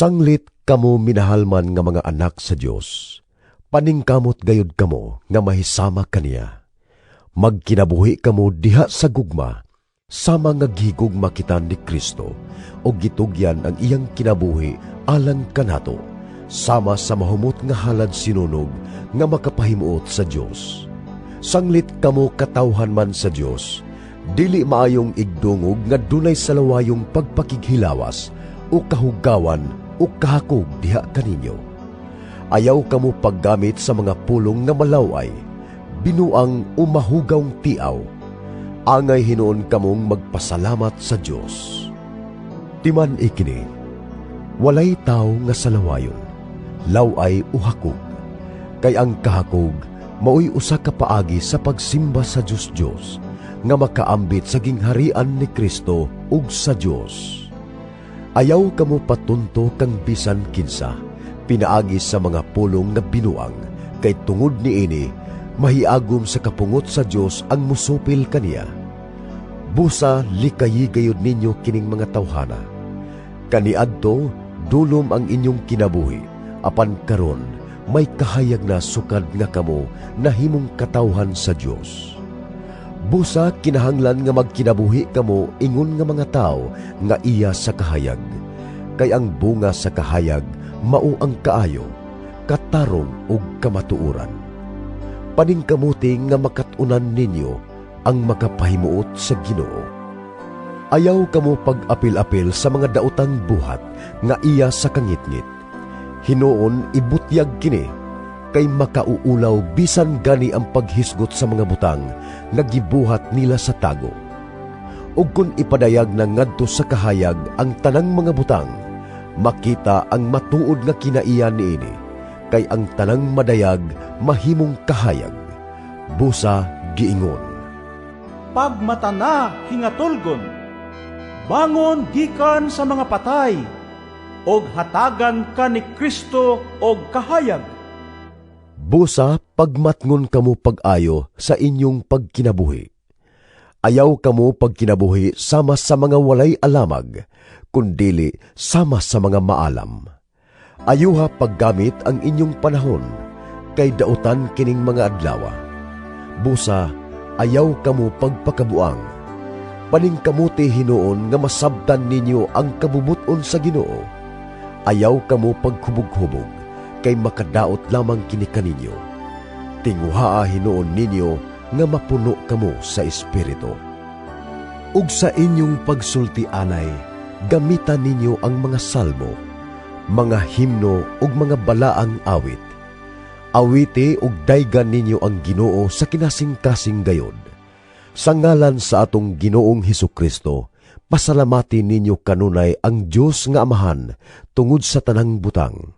Sanglit kamo minahalman nga mga anak sa Dios. Paningkamot gayud kamo nga mahisama kaniya. Magkinabuhi kamo diha sa gugma, sama nga gihigugma kita ni Kristo, o gitugyan ang iyang kinabuhi alang kanato, sama sa mahumot nga halad sinunog nga makapahimuot sa Dios. Sanglit kamo katawhan man sa Dios, dili maayong igdungog nga dunay salawayong pagpakighilawas o kahugawan o kahakog diha kaninyo. Ayaw kamo paggamit sa mga pulong nga malaway, binuang o mahugawng tiaw. Angay hinuon kamong magpasalamat sa Dios. Timan ikini, walay tao nga salawayon, laway o hakog, kay ang kahakog maoy usa ka paagi sa pagsimba sa Dios nga makaambit sa gingharian ni Kristo ug sa Dios. Ayaw kamo patunto kang bisan kinsa pinaagi sa mga pulong nga binuang, kay tungod niini mahiagom sa kapungot sa Dios ang musupil kaniya. Busa likayi gayud ninyo kining mga tawhana. Kaniadto dulom ang inyong kinabuhi, apan karon may kahayag na sukad nga kamo nahimong katawhan sa Dios. Busa kinahanglan nga magkinabuhi kamo ingon nga mga tao nga iya sa kahayag, kay ang bunga sa kahayag mao ang kaayo, katarong ug kamatuoran. Paningkamuti nga makatunan ninyo ang makapahimuot sa Ginoo. Ayaw kamo pag-apil-apil sa mga daotang buhat nga iya sa kangitngit. Hinuon ibutyag kini, kay makauulaw bisan gani ang paghisgot sa mga butang nga gibuhat nila sa tago. Ug kun ipadayag na ngadto sa kahayag ang tanang mga butang, makita ang matuod nga kinaiya niini, kay ang tanang madayag mahimong kahayag. Busa giingon, pagmata na hingatulgon, bangon gikan sa mga patay, og hatagan ka ni Kristo og kahayag. Busa pagmatngon kamo pag-ayo sa inyong pagkinabuhi. Ayaw kamo pagkinabuhi sama sa mga walay alamag, kundili sama sa mga maalam. Ayuha paggamit ang inyong panahon, kay dautan kining mga adlawa. Busa ayaw kamo pagpakabuang. Paningkamuti hinuon nga masabtan ninyo ang kabubuton sa Ginoo. Ayaw kamo paghubog-hubog, kay makadaot lamang kini kaninyo. Tinguhaa hinuon ninyo nga mapuno kamo sa Espiritu. Ug sa inyong pagsulti-anay, gamitan ninyo ang mga salmo, mga himno ug mga balaang awit. Awiti ug daygan ninyo ang Ginoo sa kinasing-kasing gayod. Sa ngalan sa atong Ginoong Hesukristo, pasalamatin ninyo kanunay ang Dios nga Amahan tungod sa tanang butang.